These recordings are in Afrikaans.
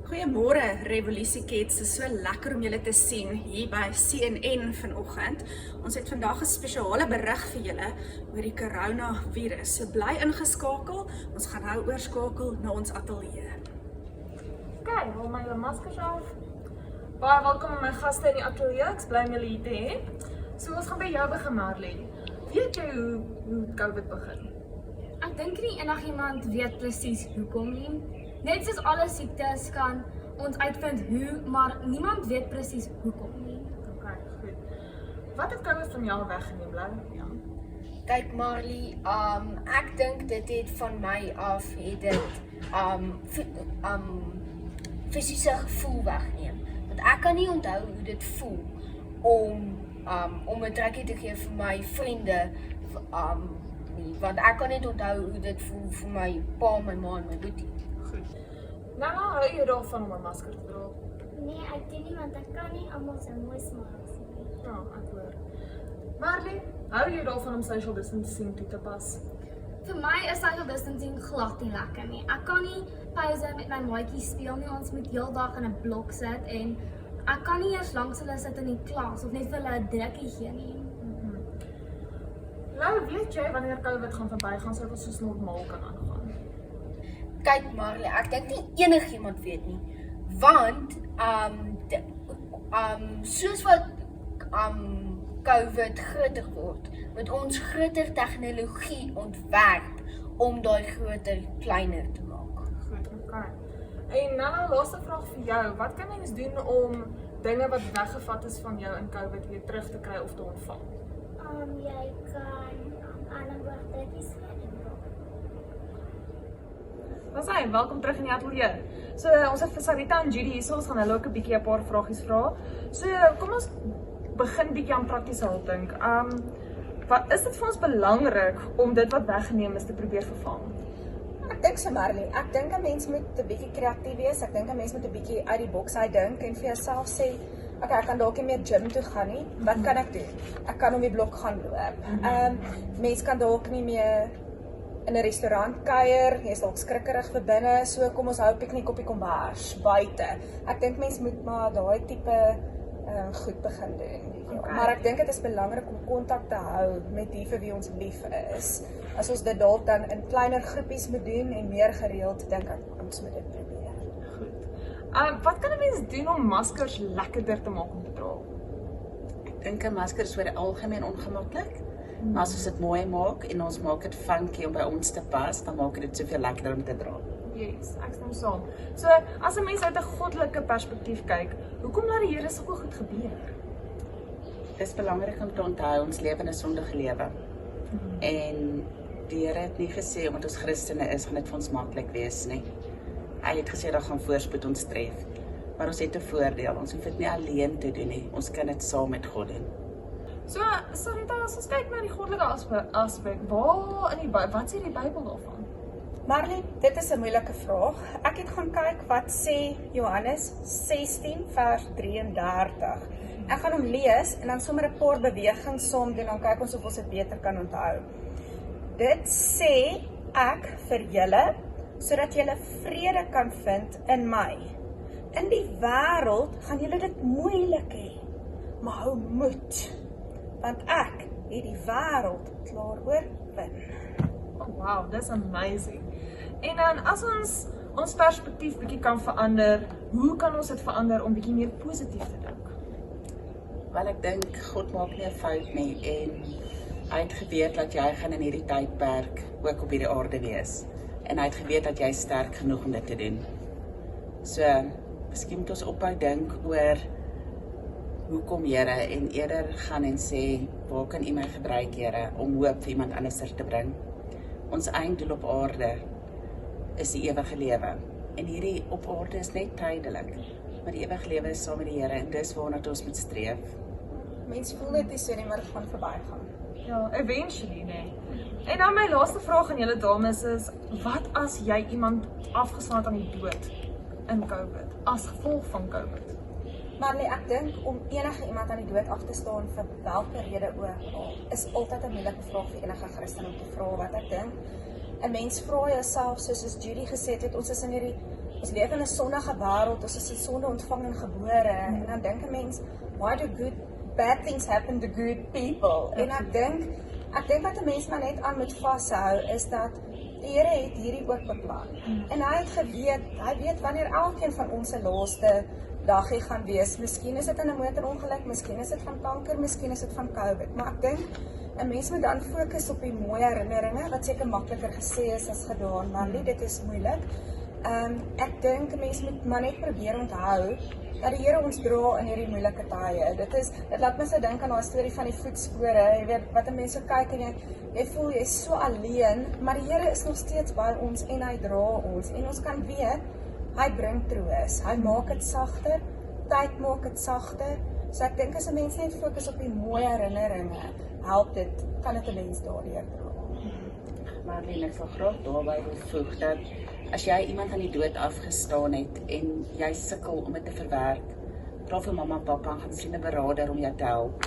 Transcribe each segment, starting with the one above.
Goeiemôre Revolusiekets, dit is so lekker om julle te sien hier by CNN vanoggend. Ons het vandag 'n spesiale berig vir julle oor die coronavirus. So bly ingeskakel, ons gaan nou oorskakel na ons ateljee. Ok, hou my maskers af. Baie welkom aan my gaste in die ateljee, ek is bly om julle hier te hê. So ons gaan by jou begin, Marley. Weet jy hoe COVID begin? Ek dink nie enigiemand weet presies hoekom nie. Net soos alle siektes kan ons uitvind hoe, maar niemand weet presies hoekom nie. Ok, goed. Wat het COVID van jou weggeneem, Blou? Ja. Kyk Marley, ek dink dit het van my af het dit fisiese gevoel wegneem. Want ek kan nie onthou hoe dit voel om 'n trekkie te gee vir my vriende nie, want ek kan net onthou hoe dit voel vir my pa, my ma en my boetie. Goed. Nou hou jy daarvan om 'n masker te dra? Nee, ek doen nie want ek kan nie almal se mooi smiles sien nie. Ja, ek hoor. Marley, hou jy daarvan om social distancing toe te pas? Vir my is social distancing glad nie lekker nie. Ek kan nie pouse met my maatjies speel nie, ons moet heeldag in 'n blok sit en ek kan nie eers langs hulle sit in die klas of net vir hulle 'n drukkie gee nie. Blou, weet jy wanneer COVID gaan verbygaan sodat ons soos normaal kan aangaan? Kyk Marley, ek dink nie enigiemand weet nie, want soos wat COVID groter word, moet ons groter tegnologie ontwerp om daai groter kleiner te maak. Goed, ok. En nou laaste vraag vir jou, wat kan mens doen om dinge wat weggevat is van jou in COVID weer terug te kry of te ontvang? Jy kan ander woordjies dra. Wat sê, welkom terug in die ateljee. So, ons het vir Sarita en Judy hier, so ons gaan hulle ook 'n bietjie 'n paar vragies vra. So, kom ons begin bietjie aan praktiese hulp dink. Wat is dit vir ons belangrik om dit wat weggeneem is te probeer vervang? Ek dink so Marley, ek dink 'n mens moet 'n bietjie kreatief wees. Ek dink 'n mens moet 'n bietjie uit die boks uit dink en vir jouself sê, okay, ek kan dalk nie meer gym toe gaan nie. Wat kan ek doen? Ek kan om die blok gaan loop. Mens kan dalk nie meer in 'n restaurant kuier, jy is dalk skrikkerig vir binne, so kom ons hou piknik op die kombers buite. Ek dink mens moet maar daai tipe goed begin doen. Okay. Maar ek dink dit is belangrik om kontak te hou met die vir wie ons lief is. As ons dit dalk dan in kleiner groepies moet doen en meer gereeld, dink ek ons moet dit probeer. Goed. Wat kan 'n mens doen om maskers lekkerder te maak om te dra? Ek dink 'n masker is oor die algemeen ongemaklik. Maar as ons dit mooi maak en ons maak dit funky om by ons te pas, dan maak dit soveel lekkerder om te dra. Yes, ek stem saam. So, as 'n mens uit 'n goddelike perspektief kyk, hoekom laat die Here sulke goed gebeur? Dit is belangrik om te onthou ons lewe in 'n sondige lewe. En die Here het nie gesê omdat ons Christene is, gaan dit vir ons maklik wees nie. Hy het gesê dat gaan voorspoed ons tref. Maar ons het 'n voordeel, ons hoef dit nie alleen te doen nie. Ons kan dit saam met God doen. So, Sarita, as ons kyk na die goddelike aspek, waar in die wat sê die Bybel daarvan? Marley, dit is 'n moeilike vraag. Ek het gaan kyk wat sê Johannes 16 vers 33. Ek gaan hom lees en dan sommer 'n paar bewegings saam doen, dan kyk ons of ons dit beter kan onthou. Dit sê ek vir julle, sodat julle vrede kan vind in my. In die wêreld gaan julle dit moeilik hê, maar hou moed, want ek het die wêreld klaar oorwin. Oh, wow, that's amazing. En dan as ons perspektief bietjie kan verander, hoe kan ons dit verander om bietjie meer positief te dink? Wel, ek dink God maak nie 'n fout nie en hy het geweet dat jy gaan in hierdie tydperk ook op hierdie aarde wees. En hy het geweet dat jy sterk genoeg om dit te doen. So, miskien moet ons ophou dink oor hoekom Here en eerder gaan en sê, waar kan U my gebruik Here om hoop vir iemand anders te bring? Ons einddoel op aarde is die ewige lewe. En hierdie op aarde is net tydelik. Maar die ewige lewe is saam met die Here en dis waarna ons moet streef. Mense voel dit nie so nie, maar dit gaan verbygaan. Ja, eventually, nee. En dan my laaste vraag aan julle dames is, wat as jy iemand afgeslaan het aan die dood in COVID, as gevolg van COVID? Maar nee, ek dink om enige iemand aan die dood af te staan vir watter rede ook al, is altyd 'n moeilike vraag vir enige Christen om te vra. Wat ek dink, 'n mens vra jouself, soos Judy gesê het, ons is in hierdie ons leef in 'n sondige wêreld, ons is in sonde ontvang en gebore, en dan dink 'n mens, why do bad things happen to good people? En ek dink wat 'n mens maar net aan moet vashou, is dat die Here het hierdie ook beplan. En hy weet wanneer elkeen van ons se laaste dagie gaan wees. Miskien is dit in 'n motorongeluk, miskien is dit van kanker, miskien is dit van COVID. Maar ek dink 'n mens moet dan fokus op die mooi herinneringe, wat seker makliker gesê is as gedaan, maar dit is moeilik. Ek dink 'n mens moet maar net probeer onthou dat die Here ons dra in hierdie moeilike tye. Dit laat my so dink aan daai storie van die voetspore. Jy weet, wat 'n mens so kyk en jy voel jy is so alleen, maar die Here is nog steeds by ons en hy dra ons. En ons kan weet, hy bring troos. Hy maak dit sagter, tyd maak dit sagter. So ek dink as 'n mens net fokus op die mooi herinneringe, help dit, kan dit 'n mens daardeur dra. Marlene, ek sal graag daarby wil voeg dat as jy iemand aan die dood afgestaan het en jy sukkel om dit te verwerk, vra vir mamma en pappa en gaan sien 'n beraader om jou te help.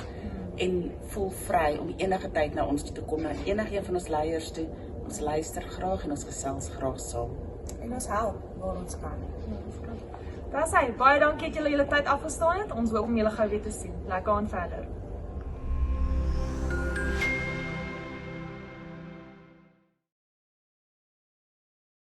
En voel vry om enige tyd na ons toe te kom, na enige een van ons leiers toe. Ons luister graag en ons gesels graag saam. En ons help waar ons kan. Daar sê, baie dankie dat julle julle tyd afgestaan het. Ons hoop om julle gou weer te sien. Lekker aan verder.